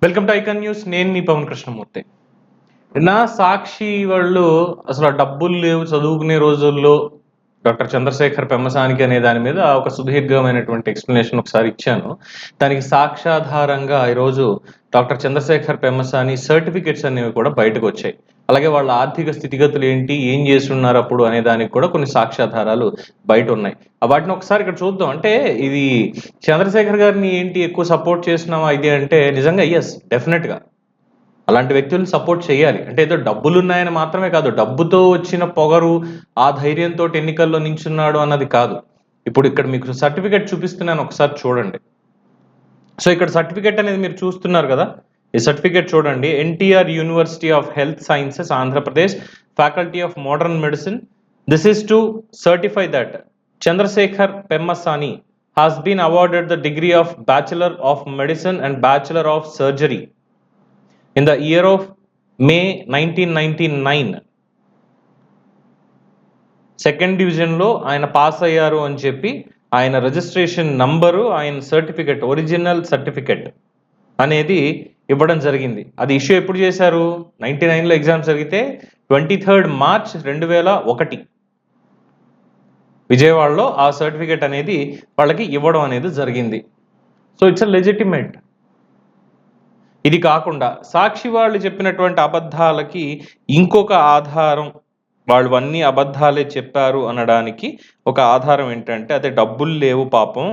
Welcome to icon news. నేను మీ పవన్ కృష్ణమూర్తి. నా సాక్షి వాళ్ళు అసలు డబ్బులు లేవు చదువుకునే రోజుల్లో డాక్టర్ చంద్రశేఖర్ పెమ్మసానికి అనే దాని మీద ఒక సుదీర్ఘమైనటువంటి ఎక్స్ప్లెనేషన్ ఒకసారి ఇచ్చాను. దానికి సాక్ష్యాధారంగా ఈరోజు డాక్టర్ చంద్రశేఖర్ పెమ్మసాని సర్టిఫికెట్స్ అనేవి కూడా బయటకు వచ్చాయి. అలాగే వాళ్ళ ఆర్థిక స్థితిగతులు ఏంటి, ఏం చేస్తున్నారు అప్పుడు అనే దానికి కూడా కొన్ని సాక్ష్యాధారాలు బయట ఉన్నాయి. వాటిని ఒకసారి ఇక్కడ చూద్దాం. అంటే ఇది చంద్రశేఖర్ గారిని ఏంటి ఎక్కువ సపోర్ట్ చేస్తున్నావా ఇది అంటే నిజంగా ఎస్, డెఫినెట్గా అలాంటి వ్యక్తులను సపోర్ట్ చేయాలి. అంటే ఏదో డబ్బులు ఉన్నాయని మాత్రమే కాదు, డబ్బుతో వచ్చిన పొగరు ఆ ధైర్యంతో ఎన్నికల్లో నించున్నాడు అన్నది కాదు. ఇప్పుడు ఇక్కడ మీకు సర్టిఫికెట్ చూపిస్తున్నాను, ఒకసారి చూడండి. సో ఇక్కడ సర్టిఫికెట్ అనేది మీరు చూస్తున్నారు కదా, ఈ సర్టిఫికెట్ చూడండి. NTR university of health sciences Andhra Pradesh, faculty of modern medicine. This is to certify that Chandrashekhar Pemmasani has been awarded the degree of Bachelor of Medicine and Bachelor of Surgery in the year of May 1999. Second డివిజన్లో ఆయన pass అయ్యారు అని చెప్పి ఆయన registration number, ఆయన certificate, original certificate అనేది ఇవ్వడం జరిగింది. అది ఇష్యూ ఎప్పుడు చేశారు? 99లో ఎగ్జామ్స్ జరిగితే 23 మార్చ్ 2001 విజయవాడలో ఆ సర్టిఫికెట్ అనేది వాళ్ళకి ఇవ్వడం అనేది జరిగింది. So it's a legitimate. ఇది కాకుండా సాక్షి వాళ్ళు చెప్పినటువంటి అబద్ధాలకి ఇంకొక ఆధారం, వాళ్ళు అన్ని అబద్ధాలే చెప్పారు అనడానికి ఒక ఆధారం ఏంటంటే, అదే డబ్బులు లేవు పాపం,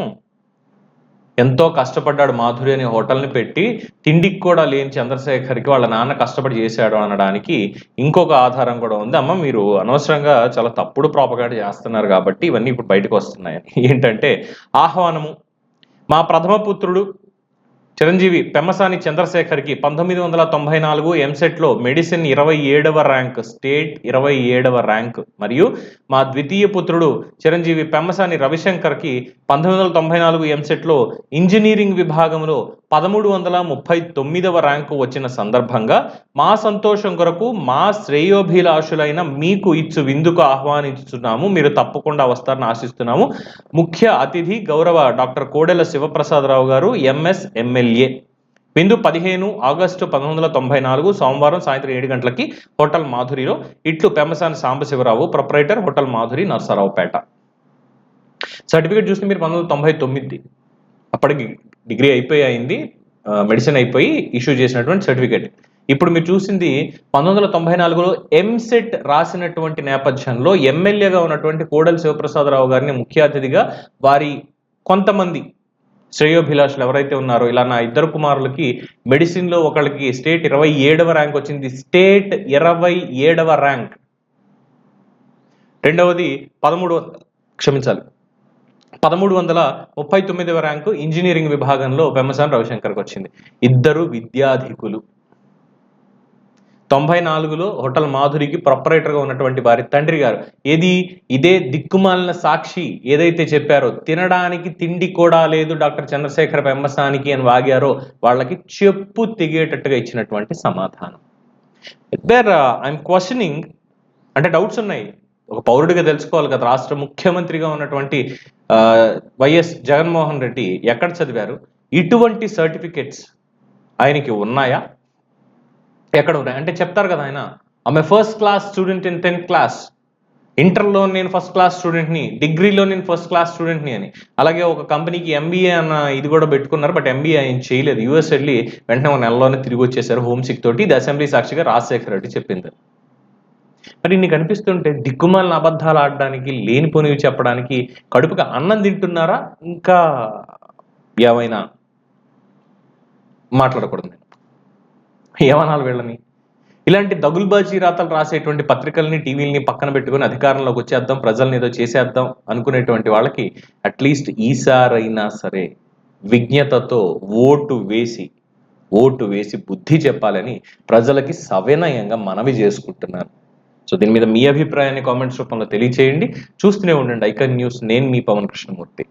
ఎంతో కష్టపడ్డాడు మాధురి అనే హోటల్ని పెట్టి, తిండికి కూడా లేని చంద్రశేఖర్కి వాళ్ళ నాన్న కష్టపడి చేశాడు అనడానికి ఇంకొక ఆధారం కూడా ఉంది. అమ్మ మీరు అనవసరంగా చాలా తప్పుడు ప్రాపగాండా చేస్తున్నారు కాబట్టి ఇవన్నీ ఇప్పుడు బయటకు వస్తున్నాయని. ఏంటంటే ఆహ్వానము, మా ప్రథమ పుత్రుడు చిరంజీవి పెమ్మసాని చంద్రశేఖర్కి 1994 ఎంసెట్లో మెడిసిన్ 27వ ర్యాంక్, స్టేట్ 27వ ర్యాంక్. మరియు మా ద్వితీయ పుత్రుడు చిరంజీవి పెమ్మసాని రవిశంకర్కి 1994 ఎంసెట్లో ఇంజనీరింగ్ విభాగంలో 1339వ ర్యాంకు వచ్చిన సందర్భంగా మా సంతోషం కొరకు మా శ్రేయోభిలాషులైన మీకు ఇచ్చు విందుకు ఆహ్వానించుతున్నాము, మీరు తప్పకుండా వస్తారని ఆశిస్తున్నాము. ముఖ్య అతిథి గౌరవ డాక్టర్ కోడెల శివప్రసాదరావు గారు, ఎంఎస్ ఎమ్మెల్యే. విందు 15 ఆగస్టు 1994 సోమవారం సాయంత్రం 7 గంటలకి హోటల్ మాధురిలో. ఇట్లు Pemmasani Sambasivarao, proprietor, hotel Madhuri, Narasaraopet. Certificate చూస్తే మీరు 1999, అప్పటికి డిగ్రీ అయిపోయింది, మెడిసిన్ అయిపోయి ఇష్యూ చేసినటువంటి సర్టిఫికేట్. ఇప్పుడు మీరు చూసింది 1994లో ఎంసెట్ రాసినటువంటి నేపథ్యంలో ఎమ్మెల్యేగా ఉన్నటువంటి కోడెల శివప్రసాదరావు గారిని ముఖ్య అతిథిగా వారి కొంతమంది శ్రేయోభిలాషులు ఎవరైతే ఉన్నారో, ఇలా నా ఇద్దరు కుమారులకి మెడిసిన్లో ఒకళ్ళకి స్టేట్ 27వ ర్యాంక్ వచ్చింది, స్టేట్ 27వ ర్యాంక్. రెండవది 1339వ ర్యాంకు ఇంజనీరింగ్ విభాగంలో పెమ్మసాని రవిశంకర్కి వచ్చింది. ఇద్దరు విద్యాధికులు. 94లో హోటల్ మాధురికి ప్రొపరేటర్గా ఉన్నటువంటి వారి తండ్రి గారు. ఇదే దిక్కుమాలిన సాక్షి ఏదైతే చెప్పారో, తినడానికి తిండి కూడా లేదు డాక్టర్ చంద్రశేఖర్ పెమ్మసానికి అని వాగారో, వాళ్ళకి చెప్పు తెగేటట్టుగా ఇచ్చినటువంటి సమాధానం. ఐఎమ్ క్వశ్చనింగ్, అంటే డౌట్స్ ఉన్నాయి. ఒక పౌరుడిగా తెలుసుకోవాలి కదా. రాష్ట్ర ముఖ్యమంత్రిగా ఉన్నటువంటి వైఎస్ జగన్మోహన్ రెడ్డి ఎక్కడ చదివారు? ఇటువంటి సర్టిఫికెట్స్ ఆయనకి ఉన్నాయా? ఎక్కడ ఉన్నాయి అంటే చెప్తారు కదా ఆయన, ఆమె first class student in 10th class, ఇంటర్లో నేను ఫస్ట్ క్లాస్ స్టూడెంట్ని, డిగ్రీలో నేను ఫస్ట్ క్లాస్ స్టూడెంట్ని అని. అలాగే ఒక కంపెనీకి ఎంబీఏ అన్న ఇది కూడా పెట్టుకున్నారు, బట్ ఎంబీఏ ఆయన చేయలేదు. యూఎస్ వెళ్ళి వెంటనే ఒక నెలలోనే తిరిగి వచ్చేసారు హోమ్ సిక్ తోటి. ఇది అసెంబ్లీ సాక్షిగా రాజశేఖర్ రెడ్డి చెప్పింది. మరి నీకు అనిపిస్తుంటే దిక్కుమాలిన అబద్ధాలు ఆడడానికి, లేనిపోనివి చెప్పడానికి కడుపుగా అన్నం తింటున్నారా? ఇంకా ఏమైనా మాట్లాడకూడదు, నేను ఏమనాలి వీళ్ళని? ఇలాంటి దగుల్బాజీ రాతలు రాసేటువంటి పత్రికల్ని, టీవీలని పక్కన పెట్టుకుని అధికారంలోకి వచ్చేద్దాం, ప్రజల్ని ఏదో చేసేద్దాం అనుకునేటువంటి వాళ్ళకి అట్లీస్ట్ ఈసారైనా సరే విజ్ఞతతో ఓటు వేసి బుద్ధి చెప్పాలని ప్రజలకి సవినయంగా మనవి చేసుకుంటున్నాను. సో దీని మీద మీ అభిప్రాయాన్ని కామెంట్స్ రూపంలో తెలియచేయండి. చూస్తూనే ఉండండి ఐకాన్ న్యూస్. నేను మీ పవన్ కృష్ణమూర్తి.